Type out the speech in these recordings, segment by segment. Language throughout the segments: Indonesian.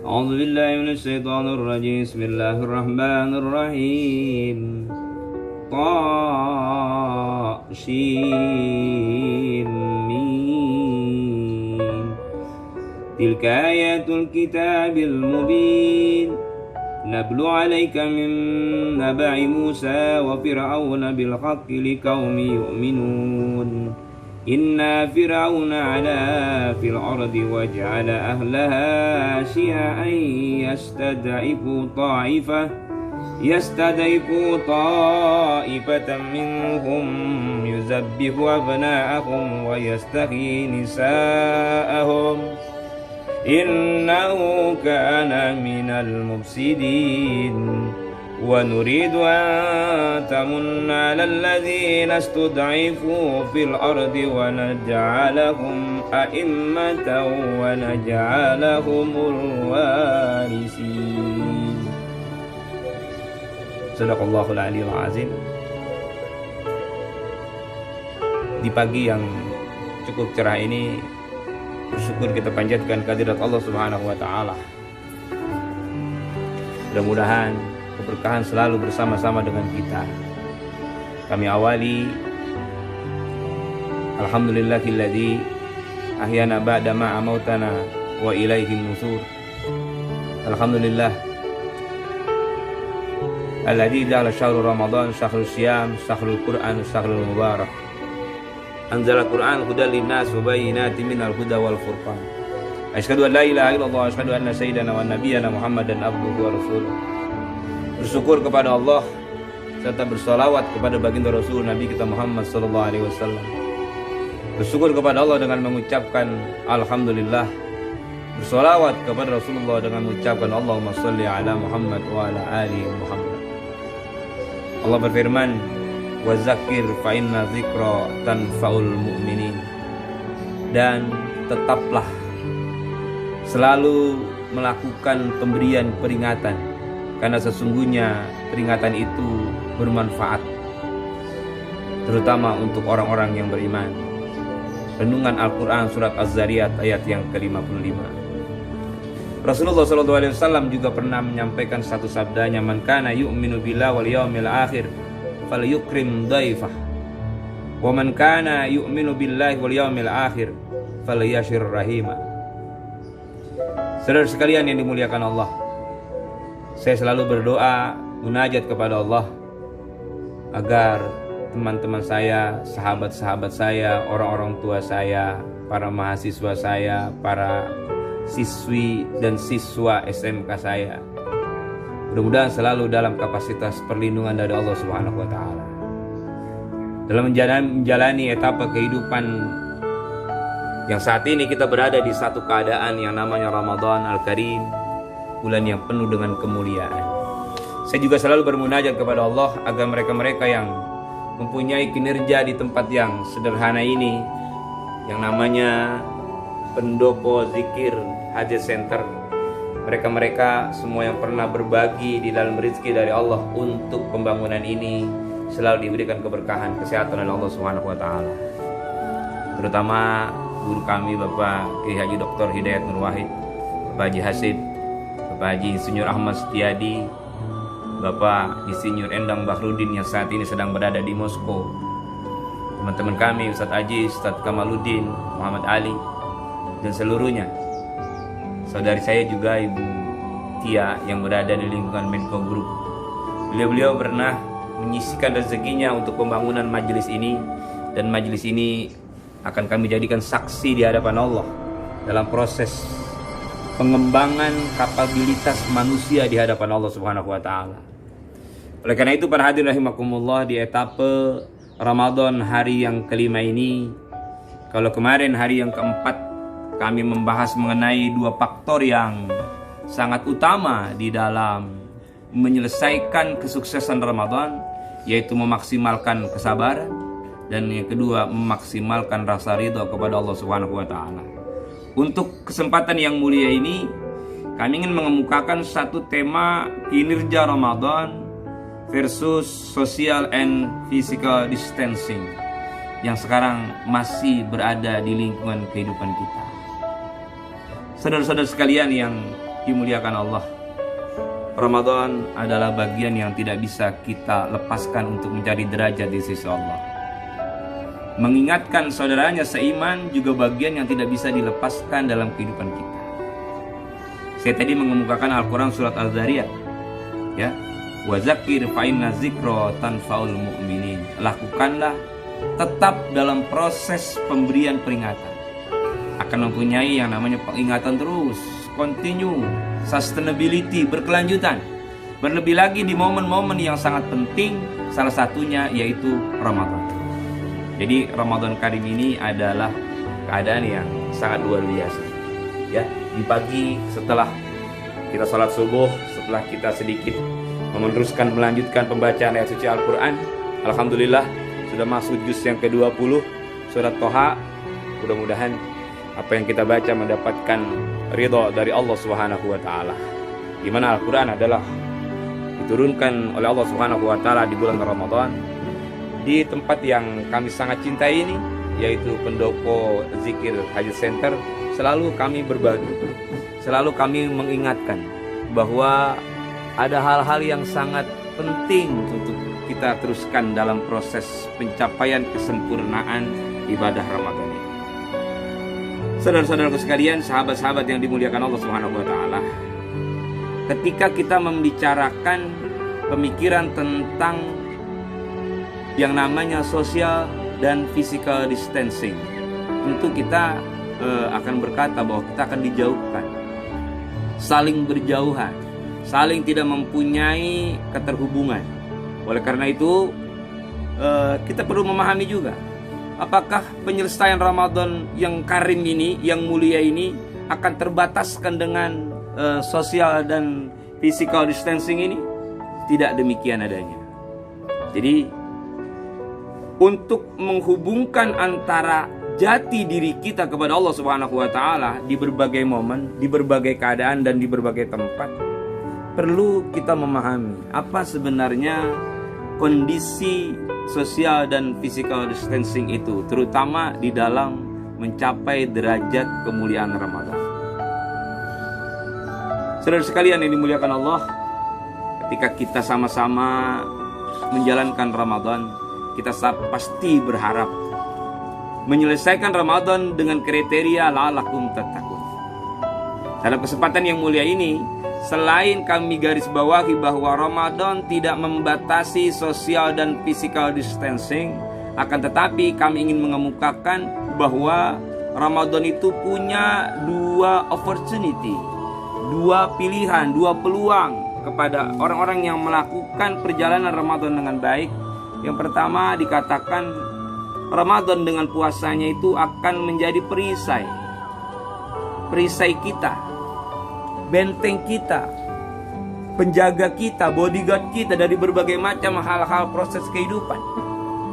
أعوذ بالله من الشيطان الرجيم. بسم الله الرحمن الرحيم. طاسين ميم. تلك آيات الكتاب المبين. نبلو عليك من نبع موسى وفرعون بالحق لقوم يؤمنون. إن فرعون علا في الأرض وجعل أهلها شيعا يستضعف طائفة منهم يذبح أبناءهم ويستحيي نساءهم إنه كان من المفسدين. ونريد أن تمن على الذين استضعفوا في الأرض ونجعلهم أئمة ونجعلهم الوارثين. Sadaqallahul Aliyul Azim. Di pagi yang cukup cerah ini, bersyukur kita panjatkan kehadirat Allah Subhanahu wa taala. Mudah-mudahan keberkahan selalu bersama-sama dengan kita. Kami awali alhamdulillahilladzi ahyana ba'da ma amautana wa ilaihin nusur. Alhamdulillah alladzi ja'ala syahrul ramadan syahrul syiyam syahrul qur'an syahrul mubarak. Anzala Qur'an hudan linnas wa bayyinatin minal huda wal furqan. Asyhadu an la ilaha illallah wa asyhadu anna sayyidana wa nabiyyana Muhammadan abduhu wa rasuluh. Bersyukur kepada Allah serta bersolawat kepada baginda Rasul Nabi kita Muhammad sallallahu alaihi wasallam. Bersyukur kepada Allah dengan mengucapkan alhamdulillah. Bersolawat kepada Rasulullah dengan mengucapkan Allahumma shalli ala Muhammad wa ala ali Muhammad. Allah berfirman, wa zakir fa inna dzikra tanfaul mu'minin. Dan tetaplah selalu melakukan pemberian peringatan, karena sesungguhnya peringatan itu bermanfaat, terutama untuk orang-orang yang beriman. Renungan Al-Quran surat Az-Zariyat ayat yang ke-55. Rasulullah SAW juga pernah menyampaikan satu sabdanya, man kana yu'minu billahi wal yawmil akhir falyukrim dhaifah, wa man kana yu'minu billahi wal yawmil akhir falyashir rahimah. Saudara sekalian yang dimuliakan Allah, saya selalu berdoa, munajat kepada Allah agar teman-teman saya, sahabat-sahabat saya, orang-orang tua saya, para mahasiswa saya, para siswi dan siswa SMK saya, mudah-mudahan selalu dalam kapasitas perlindungan dari Allah Subhanahu wa taala. Dalam menjalani etapa kehidupan yang saat ini kita berada di satu keadaan yang namanya Ramadan Al-Karim, bulan yang penuh dengan kemuliaan. Saya juga selalu bermunajat kepada Allah agar mereka-mereka yang mempunyai kinerja di tempat yang sederhana ini, yang namanya pendopo zikir hajat center, mereka-mereka semua yang pernah berbagi di dalam rezeki dari Allah untuk pembangunan ini, selalu diberikan keberkahan, kesehatan oleh Allah Subhanahu wa taala. Terutama guru kami Bapak Kiai Haji Dr. Hidayat Nur Wahid, Bapak Haji Hasib, Bapak Haji Insinyur Ahmad Setiadi, Bapak Insinyur Endang Bahrudin yang saat ini sedang berada di Moskow, teman-teman kami Ustadz Aji, Ustadz Kamaluddin, Muhammad Ali, dan seluruhnya. Saudari saya juga Ibu Tia yang berada di lingkungan Menko Group. Beliau pernah menyisikan rezekinya untuk pembangunan majelis ini, dan majelis ini akan kami jadikan saksi di hadapan Allah dalam proses pengembangan kapabilitas manusia di hadapan Allah Subhanahu wa taala. Oleh karena itu para hadirin rahimakumullah, di etape Ramadan hari yang kelima ini, kalau kemarin hari yang keempat kami membahas mengenai dua faktor yang sangat utama di dalam menyelesaikan kesuksesan Ramadan, yaitu memaksimalkan kesabaran dan yang kedua memaksimalkan rasa ridha kepada Allah Subhanahu wa taala. Untuk kesempatan yang mulia ini, kami ingin mengemukakan satu tema kinerja Ramadan versus social and physical distancing yang sekarang masih berada di lingkungan kehidupan kita. Saudara-saudara sekalian yang dimuliakan Allah, Ramadan adalah bagian yang tidak bisa kita lepaskan untuk mencari derajat di sisi Allah. Mengingatkan saudaranya seiman juga bagian yang tidak bisa dilepaskan dalam kehidupan kita. Saya tadi mengemukakan Al-Quran surat Al-Zariyat, ya, wa zakir fa inna zikra tanfaul mu'minin. Lakukanlah tetap dalam proses pemberian peringatan, akan mempunyai yang namanya peringatan terus, continue, sustainability, berkelanjutan. Berlebih lagi di momen-momen yang sangat penting, salah satunya yaitu Ramadan. Jadi Ramadan Karim ini adalah keadaan yang sangat luar biasa. Ya, di pagi setelah kita sholat subuh, setelah kita sedikit melanjutkan pembacaan ayat suci Al-Quran, alhamdulillah sudah masuk juz yang ke-20 surat Toha. Mudah-mudahan apa yang kita baca mendapatkan ridha dari Allah Subhanahu wa taala. Di mana Al-Qur'an adalah diturunkan oleh Allah Subhanahu wa taala di bulan Ramadan di tempat yang kami sangat cintai ini, yaitu Pendopo Zikir Haji Center. Selalu kami berbagi, selalu kami mengingatkan bahwa ada hal-hal yang sangat penting untuk kita teruskan dalam proses pencapaian kesempurnaan ibadah Ramadan ini. Saudara-saudaraku sekalian, sahabat-sahabat yang dimuliakan Allah Subhanahu wa taala, ketika kita membicarakan pemikiran tentang yang namanya social dan physical distancing, tentu kita akan berkata bahwa kita akan dijauhkan, saling berjauhan, saling tidak mempunyai keterhubungan. Oleh karena itu kita perlu memahami juga, apakah penyelesaian Ramadan yang karim ini, yang mulia ini akan terbataskan dengan social dan physical distancing ini? Tidak demikian adanya. Jadi untuk menghubungkan antara jati diri kita kepada Allah Subhanahu wa taala di berbagai momen, di berbagai keadaan dan di berbagai tempat, perlu kita memahami apa sebenarnya kondisi sosial dan physical distancing itu, terutama di dalam mencapai derajat kemuliaan Ramadan. Saudara sekalian yang dimuliakan Allah, ketika kita sama-sama menjalankan Ramadan, kita pasti berharap menyelesaikan Ramadan dengan kriteria la'allakum tattaqun. Dalam kesempatan yang mulia ini, selain kami garis bawahi bahwa Ramadan tidak membatasi sosial dan physical distancing, akan tetapi kami ingin mengemukakan bahwa Ramadan itu punya dua opportunity, dua pilihan, dua peluang kepada orang-orang yang melakukan perjalanan Ramadan dengan baik. Yang pertama dikatakan Ramadan dengan puasanya itu akan menjadi perisai kita, benteng kita, penjaga kita, bodyguard kita dari berbagai macam hal-hal proses kehidupan.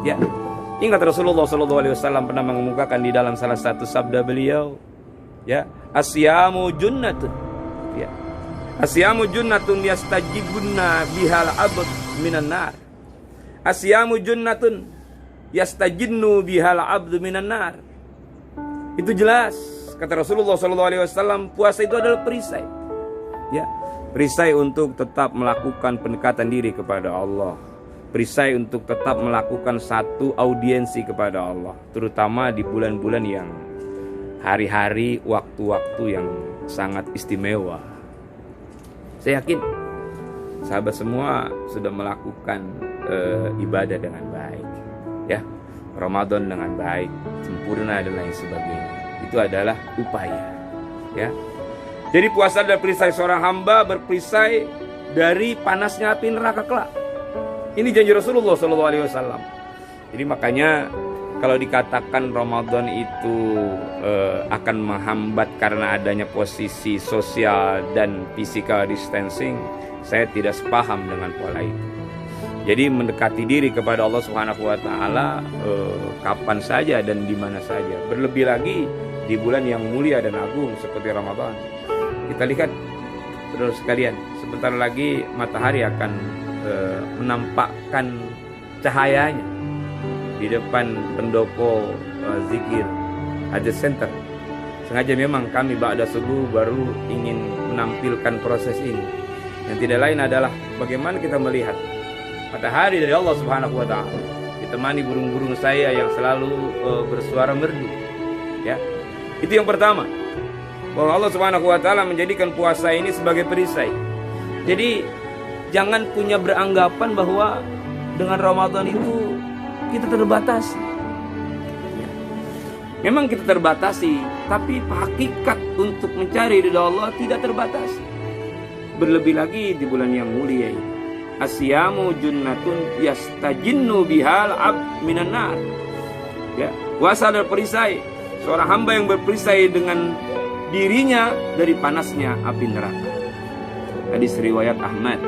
Ya, ingat Rasulullah SAW pernah mengemukakan di dalam salah satu sabda beliau, ya, asyamu junnatun, ya, asyamu junnatun yastajibunna bihal abd minan nar, asyamu junnatun yastajinnu bihal abd minan nar. Itu jelas kata Rasulullah SAW, puasa itu adalah perisai. Ya, perisai untuk tetap melakukan pendekatan diri kepada Allah, perisai untuk tetap melakukan satu audiensi kepada Allah, terutama di bulan-bulan yang hari-hari, waktu-waktu yang sangat istimewa. Saya yakin sahabat semua sudah melakukan ibadah dengan baik, ya, Ramadan dengan baik, sempurna dan lain sebagainya. Itu adalah upaya, ya. Jadi puasa adalah perisai seorang hamba, berperisai dari panasnya api neraka kelak. Ini janji Rasulullah SAW. Jadi makanya kalau dikatakan Ramadan itu akan menghambat karena adanya posisi sosial dan physical distancing, saya tidak sepaham dengan pola itu. Jadi mendekati diri kepada Allah Subhanahu wa taala kapan saja dan di mana saja. Berlebih lagi di bulan yang mulia dan agung seperti Ramadan. Kita lihat saudara sekalian, sebentar lagi matahari akan menampakkan cahayanya di depan pendopo Zikir Haji Center. Sengaja memang kami ba'da subuh baru ingin menampilkan proses ini. Yang tidak lain adalah bagaimana kita melihat matahari dari Allah Subhanahu wa taala ditemani burung-burung saya yang selalu bersuara merdu. Ya. Itu yang pertama. Bahwa Allah Subhanahu wa taala menjadikan puasa ini sebagai perisai. Jadi jangan punya beranggapan bahwa dengan Ramadan itu kita terbatasi. Memang kita terbatasi, tapi hakikat untuk mencari ridha Allah tidak terbatasi. Berlebih lagi di bulan yang mulia ini. Asyamu junnatun yastajinnu bihal ab minan nar. Ya, puasa adalah perisai. Seorang hamba yang berperisai dengan dirinya dari panasnya api neraka. Hadis riwayat Ahmad.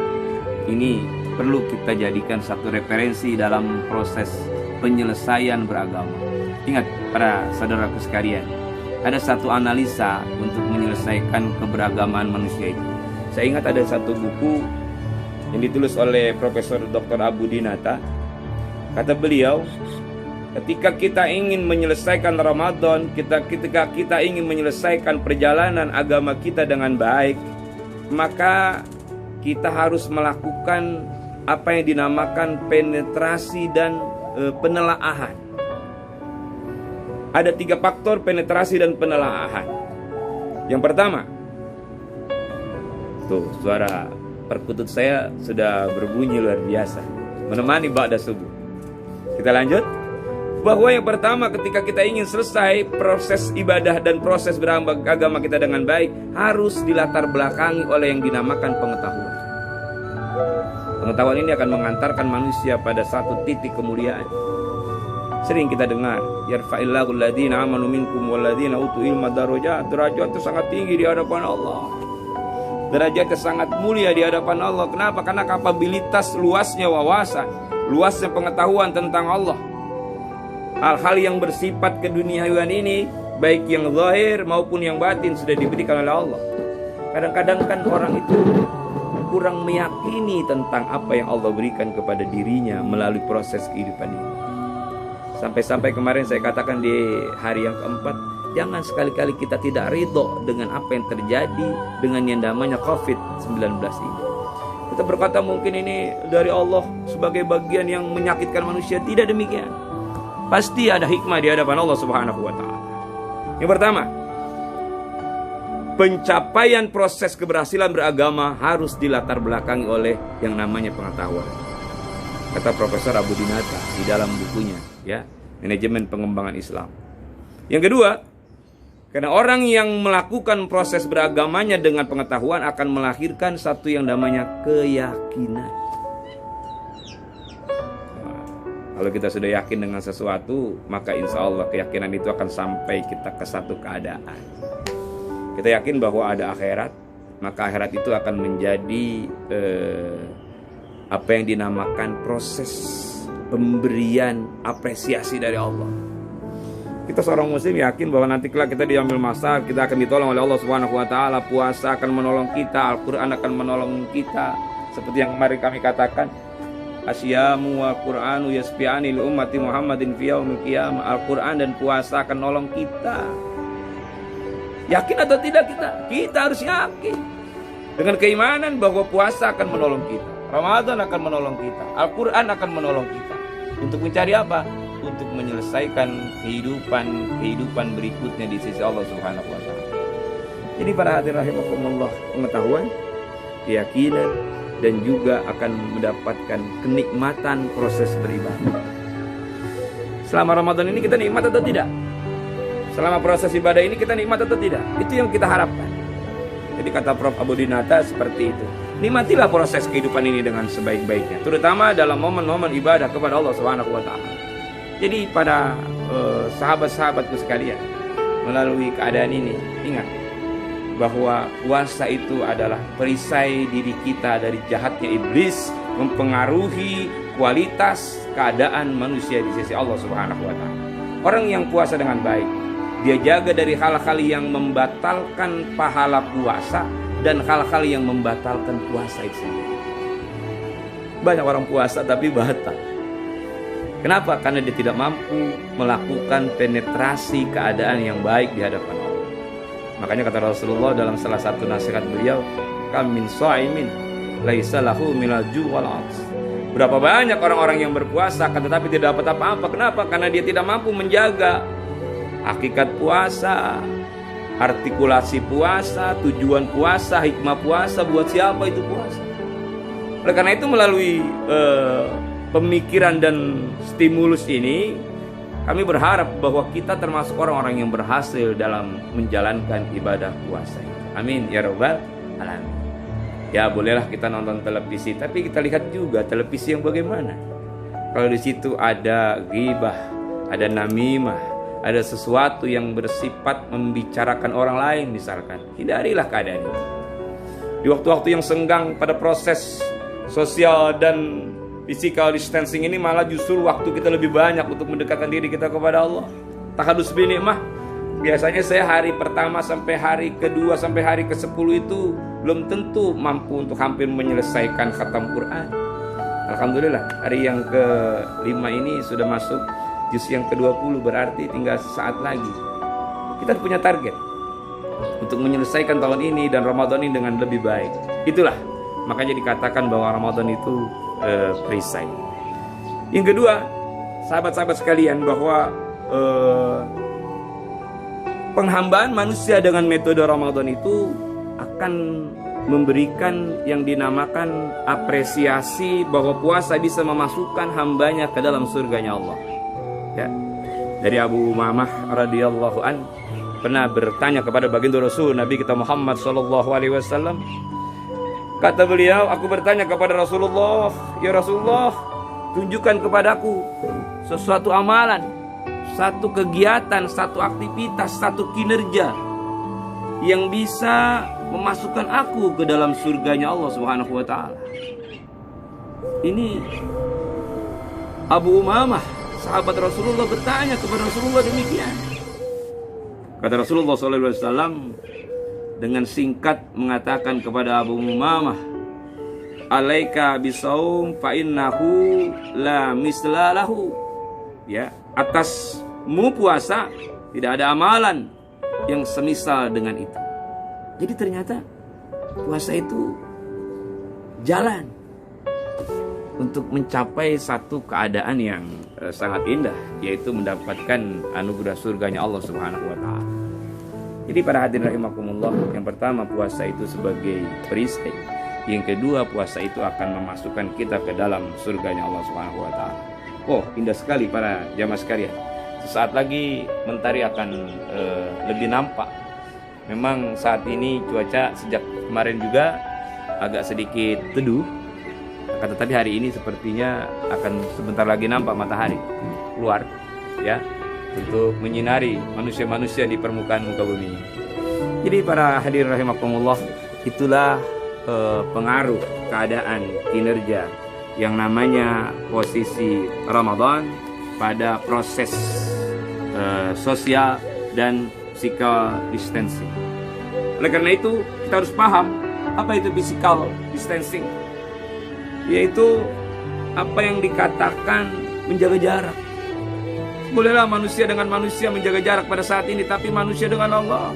Ini perlu kita jadikan satu referensi dalam proses penyelesaian beragama. Ingat para saudaraku sekalian, ada satu analisa untuk menyelesaikan keberagaman manusia itu. Saya ingat ada satu buku yang ditulis oleh Profesor Dr. Abu Dinata. Kata beliau, ketika kita ingin menyelesaikan Ramadan, ketika kita ingin menyelesaikan perjalanan agama kita dengan baik, maka kita harus melakukan apa yang dinamakan penetrasi dan penelaahan. Ada 3 faktor penetrasi dan penelaahan. Yang pertama, tuh suara perkutut saya sudah berbunyi luar biasa, menemani ba'da subuh. Kita lanjut. Bahwa yang pertama, ketika kita ingin selesai proses ibadah dan proses beragama kita dengan baik, harus dilatar belakangi oleh yang dinamakan pengetahuan. Pengetahuan ini akan mengantarkan manusia pada satu titik kemuliaan. Sering kita dengar, yarfa'illahu alladziina aamanu minkum walladziina utul ilma darajat. Derajat itu sangat tinggi di hadapan Allah. Derajat itu sangat mulia di hadapan Allah. Kenapa? Karena kapabilitas luasnya wawasan, luasnya pengetahuan tentang Allah. Hal-hal yang bersifat keduniawian ini, baik yang zahir maupun yang batin, sudah diberikan oleh Allah. Kadang-kadang kan orang itu kurang meyakini tentang apa yang Allah berikan kepada dirinya melalui proses kehidupan ini. Sampai-sampai kemarin saya katakan di hari yang keempat, jangan sekali-kali kita tidak ridho dengan apa yang terjadi dengan yang namanya COVID-19 ini. Kita berkata mungkin ini dari Allah sebagai bagian yang menyakitkan manusia. Tidak demikian. Pasti ada hikmah di hadapan Allah Subhanahu wa taala. Yang pertama, pencapaian proses keberhasilan beragama harus dilatar belakangi oleh yang namanya pengetahuan. Kata Profesor Abu Dinata di dalam bukunya, ya, Manajemen Pengembangan Islam. Yang kedua, karena orang yang melakukan proses beragamanya dengan pengetahuan akan melahirkan satu yang namanya keyakinan. Nah, kalau kita sudah yakin dengan sesuatu, maka insya Allah keyakinan itu akan sampai kita ke satu keadaan. Kita yakin bahwa ada akhirat, maka akhirat itu akan menjadi apa yang dinamakan proses pemberian apresiasi dari Allah. Kita seorang muslim yakin bahwa nanti kelak kita diambil masa, kita akan ditolong oleh Allah Subhanahu wa taala, puasa akan menolong kita, Al-Qur'an akan menolong kita. Seperti yang kemarin kami katakan, asyamu wa Qur'anu yasfi'ani li ummati Muhammadin fi yaumil qiyamah. Al-Qur'an dan puasa akan menolong kita. Yakin atau tidak kita? Kita harus yakin. Dengan keimanan bahwa puasa akan menolong kita, Ramadan akan menolong kita, Al-Quran akan menolong kita. Untuk mencari apa? Untuk menyelesaikan kehidupan berikutnya di sisi Allah Subhanahu wa taala. Jadi para hadirin rahimakumullah, pengetahuan, keyakinan, dan juga akan mendapatkan kenikmatan proses beribadah. Selama Ramadan ini kita nikmat atau tidak? Selama proses ibadah ini kita nikmat atau tidak? Itu yang kita harapkan. Jadi kata Prof. Abu Dinata seperti itu. Nikmatilah proses kehidupan ini dengan sebaik-baiknya, terutama dalam momen-momen ibadah kepada Allah Subhanahu wa taala. Jadi pada sahabat-sahabatku sekalian, melalui keadaan ini ingat bahwa puasa itu adalah perisai diri kita dari jahatnya iblis mempengaruhi kualitas keadaan manusia di sisi Allah Subhanahu wa taala. Orang yang puasa dengan baik, dia jaga dari hal-hal yang membatalkan pahala puasa dan hal-hal yang membatalkan puasa itu sendiri. Banyak orang puasa tapi batal. Kenapa? Karena dia tidak mampu melakukan penetrasi keadaan yang baik di hadapan Allah. Makanya kata Rasulullah dalam salah satu nasihat beliau, kam min shaimin laisa lahu minal ju' wal 'ats. Berapa banyak orang-orang yang berpuasa kan tetapi tidak dapat apa-apa. Kenapa? Karena dia tidak mampu menjaga hakikat puasa, artikulasi puasa, tujuan puasa, hikmah puasa, buat siapa itu puasa. Oleh karena itu melalui pemikiran dan stimulus ini, kami berharap bahwa kita termasuk orang-orang yang berhasil dalam menjalankan ibadah puasa. Amin ya rabbal alamin. Ya bolehlah kita nonton televisi, tapi kita lihat juga televisi yang bagaimana. Kalau di situ ada ghibah, ada namimah, ada sesuatu yang bersifat membicarakan orang lain misalkan, hindarilah keadaan itu. Di waktu-waktu yang senggang pada proses sosial dan physical distancing ini, malah justru waktu kita lebih banyak untuk mendekatkan diri kita kepada Allah. Tahadus bi nikmah. Biasanya saya hari pertama sampai hari kedua sampai hari ke-10 itu belum tentu mampu untuk hampir menyelesaikan khatam Quran. Alhamdulillah hari yang ke-5 ini sudah masuk juz yang ke-20, berarti tinggal sesaat lagi. Kita punya target untuk menyelesaikan tahun ini dan Ramadan ini dengan lebih baik. Itulah makanya dikatakan bahwa Ramadan itu perisai. Yang kedua, sahabat-sahabat sekalian, bahwa penghambaan manusia dengan metode Ramadan itu akan memberikan yang dinamakan apresiasi bahwa puasa bisa memasukkan hambanya ke dalam surganya Allah. Ya. Dari Abu Umamah radhiyallahu an pernah bertanya kepada baginda Rasul Nabi kita Muhammad sallallahu alaihi wasallam. Kata beliau, aku bertanya kepada Rasulullah, ya Rasulullah, tunjukkan kepadaku sesuatu amalan, satu kegiatan, satu aktivitas, satu kinerja yang bisa memasukkan aku ke dalam surganya Allah Subhanahu wa taala. Ini Abu Umamah, sahabat Rasulullah, bertanya kepada Rasulullah demikian. Kata Rasulullah sallallahu alaihi wasallam dengan singkat mengatakan kepada Abu Umamah, alaika bisaum fa innahu la mislalahu. Ya, atasmu puasa, tidak ada amalan yang semisal dengan itu. Jadi ternyata puasa itu jalan untuk mencapai satu keadaan yang sangat indah, yaitu mendapatkan anugerah surganya Allah Subhanahu wa taala. Jadi para hadirin rahimakumullah, yang pertama puasa itu sebagai perisai. Yang kedua, puasa itu akan memasukkan kita ke dalam surganya Allah Subhanahu wa taala. Oh, indah sekali para jamaah sekalian. Sesaat lagi mentari akan lebih nampak. Memang saat ini cuaca sejak kemarin juga agak sedikit teduh. Akan tetapi hari ini sepertinya akan sebentar lagi nampak matahari keluar, ya, untuk menyinari manusia-manusia di permukaan muka bumi. Jadi para hadirin rahimakumullah, itulah pengaruh keadaan kinerja yang namanya posisi Ramadan pada proses sosial dan physical distancing. Oleh karena itu kita harus paham apa itu physical distancing, yaitu apa yang dikatakan menjaga jarak. Bolehlah manusia dengan manusia menjaga jarak pada saat ini, tapi manusia dengan Allah.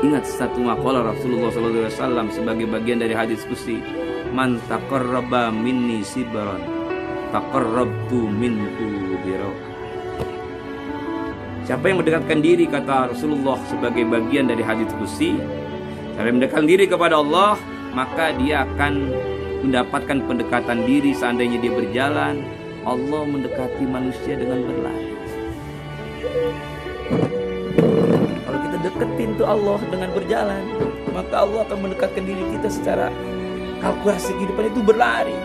Ingat satu maqalah Rasulullah SAW sebagai bagian dari hadis qudsi, man taqarraba minni sibran taqarrabtu minhu dira'ah. Siapa yang mendekatkan diri, kata Rasulullah sebagai bagian dari hadis qudsi, siapa yang mendekatkan diri kepada Allah, maka dia akan mendapatkan pendekatan diri. Seandainya dia berjalan, Allah mendekati manusia dengan berlari. Kalau kita deketin tuh Allah dengan berjalan, maka Allah akan mendekatkan diri kita secara kalkulasi kehidupan itu berlari.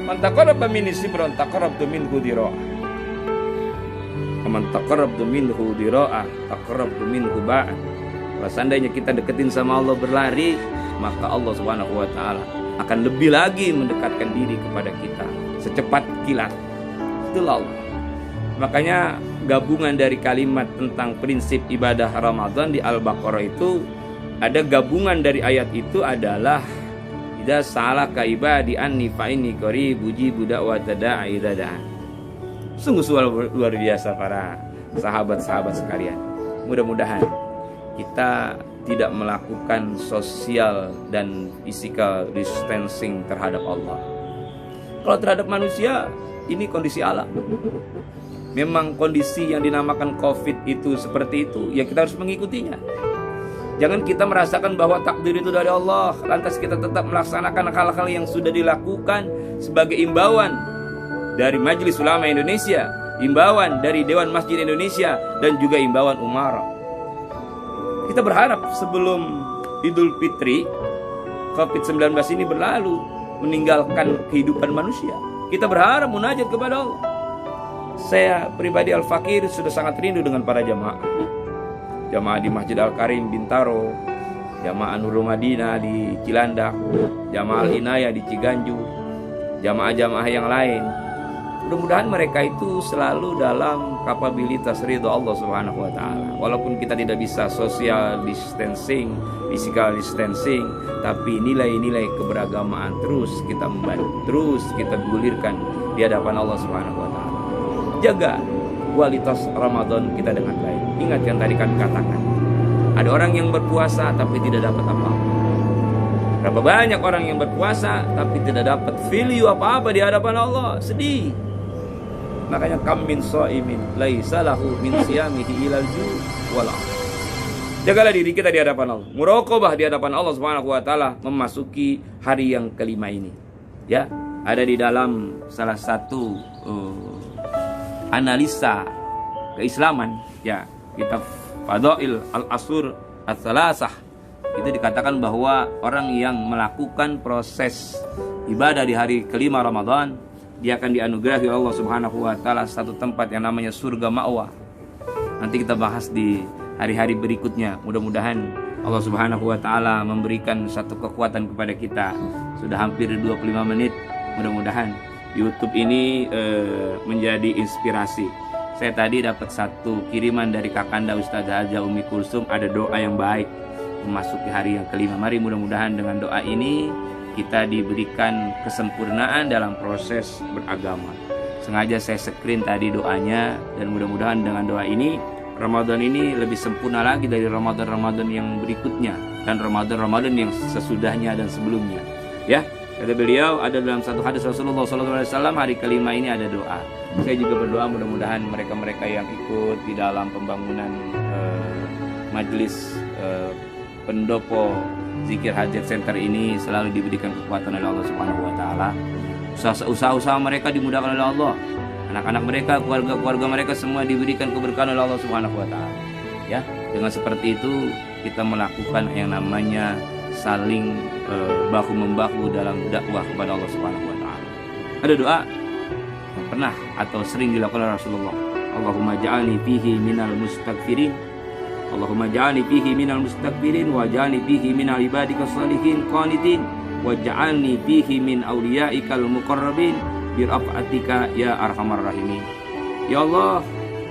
Man taqarraba minni sibran taqarrabtu minhu dira'ah. Man taqarrabtu minhu dira'ah taqarrabtu minhu ba'an. Kalau seandainya kita deketin sama Allah berlari, maka Allah Subhanahu wa taala akan lebih lagi mendekatkan diri kepada kita secepat kilat. Itulah Allah. Makanya gabungan dari kalimat tentang prinsip ibadah Ramadan di Al-Baqarah itu, ada gabungan dari ayat itu adalah idza sa'alaka ibadi anni fa inni qarib ujibu da'wata da'i idza da'an. Sungguh luar biasa para sahabat-sahabat sekalian. Mudah-mudahan kita tidak melakukan social dan physical distancing terhadap Allah. Kalau terhadap manusia, ini kondisi alam. Memang kondisi yang dinamakan COVID itu seperti itu, ya kita harus mengikutinya. Jangan kita merasakan bahwa takdir itu dari Allah, lantas kita tetap melaksanakan hal-hal yang sudah dilakukan sebagai imbauan dari Majelis Ulama Indonesia, imbauan dari Dewan Masjid Indonesia, dan juga imbauan Umara. Kita berharap sebelum Idul Fitri, COVID-19 ini berlalu, meninggalkan kehidupan manusia. Kita berharap munajat kepada Allah. Saya pribadi Al-Fakir sudah sangat rindu dengan para jamaah. Jamaah di Masjid Al-Karim Bintaro, jamaah Nurul Madinah di Cilandak, jamaah Al-Inayah di Ciganjur, jamaah-jamaah yang lain. Mudah-mudahan mereka itu selalu dalam kapabilitas ridho Allah Subhanahu wa taala. Walaupun kita tidak bisa social distancing, physical distancing, tapi nilai-nilai keberagamaan terus kita membantu, terus kita gulirkan di hadapan Allah Subhanahu wa taala. Jaga kualitas Ramadan kita dengan baik. Ingat yang tadi kami katakan, ada orang yang berpuasa tapi tidak dapat apa-apa. Berapa banyak orang yang berpuasa tapi tidak dapat value apa-apa di hadapan Allah. Sedih. Makanya kam min shaimin laisa lahu min siyamihi ilal ju' wal 'ath. Jagalah diri kita di hadapan Allah. Muraqabah di hadapan Allah Subhanahu wa taala memasuki hari yang kelima ini. Ya, ada di dalam salah satu analisa keislaman, ya, kitab Fadail Al-Asur Ats-Tsalasah, itu dikatakan bahwa orang yang melakukan proses ibadah di hari kelima Ramadan, dia akan dianugerahi Allah Subhanahu wa taala satu tempat yang namanya surga ma'wa. Nanti kita bahas di hari-hari berikutnya. Mudah-mudahan Allah Subhanahu wa taala memberikan satu kekuatan kepada kita. Sudah hampir 25 menit. Mudah-mudahan YouTube ini menjadi inspirasi. Saya tadi dapat satu kiriman dari Kakanda Ustazah Haja Umi Kulsum, ada doa yang baik memasuki hari yang kelima. Mari mudah-mudahan dengan doa ini kita diberikan kesempurnaan dalam proses beragama. Sengaja saya screen tadi doanya, dan mudah-mudahan dengan doa ini Ramadan ini lebih sempurna lagi dari Ramadan-Ramadan yang berikutnya dan Ramadan-Ramadan yang sesudahnya dan sebelumnya. Ya, kata beliau ada dalam satu hadis Rasulullah SAW, hari kelima ini ada doa. Saya juga berdoa mudah-mudahan mereka-mereka yang ikut di dalam pembangunan majelis pendopo Zikir Hajat Center ini selalu diberikan kekuatan oleh Allah Subhanahu wa taala. Usaha-usaha mereka dimudahkan oleh Allah. Anak-anak mereka, keluarga-keluarga mereka semua diberikan keberkahan oleh Allah Subhanahu wa taala. Ya, dengan seperti itu kita melakukan yang namanya saling bahu-membahu dalam dakwah kepada Allah Subhanahu wa taala. Ada doa yang pernah atau sering dilakukan oleh Rasulullah. Allahumma ja'alni fihi minal mustaghfirin. Allahumma ja'alni fihi minal mustaghfirin wa ja'alni fihi minal ibadika shalihin qanitin wa ja'alni fihi min awliyaikal muqarrabin biraf'atika ya arhamar rahimin. Ya Allah,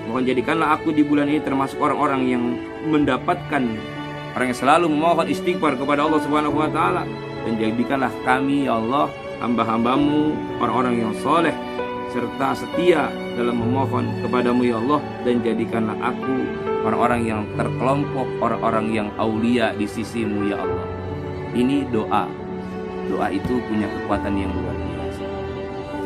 mohon jadikanlah aku di bulan ini termasuk orang-orang yang mendapatkan, orang yang selalu memohon istighfar kepada Allah Subhanahu wa taala, dan jadikanlah kami ya Allah hamba-hambamu, orang-orang yang soleh serta setia dalam memohon kepadamu ya Allah, dan jadikanlah aku orang-orang yang terkelompok, orang-orang yang aulia di sisimu ya Allah. Ini doa. Doa itu punya kekuatan yang luar biasa.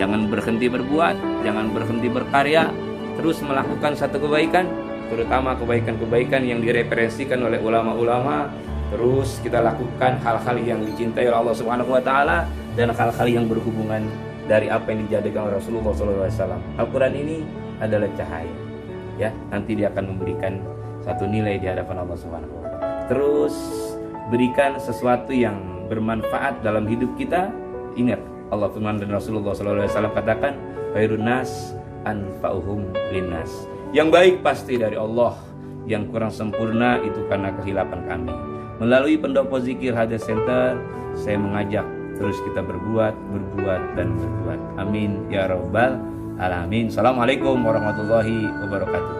Jangan berhenti berbuat, jangan berhenti berkarya, terus melakukan satu kebaikan, terutama kebaikan-kebaikan yang direferensikan oleh ulama-ulama. Terus kita lakukan hal-hal yang dicintai oleh Allah Subhanahu wa taala dan hal-hal yang berhubungan dari apa yang dijadikan oleh Rasulullah SAW. Al-Quran ini adalah cahaya. Ya, nanti dia akan memberikan satu nilai di hadapan Allah Subhanahu wa taala. Terus berikan sesuatu yang bermanfaat dalam hidup kita. Ingat, Allah firman dan Rasulullah SAW katakan, khairun nas anfa'uhum linnas. Yang baik pasti dari Allah, yang kurang sempurna itu karena kehilapan kami. Melalui pendopo Zikir Hajat Center, saya mengajak terus kita berbuat dan berbuat. Amin ya rabbal alamin. Assalamualaikum warahmatullahi wabarakatuh.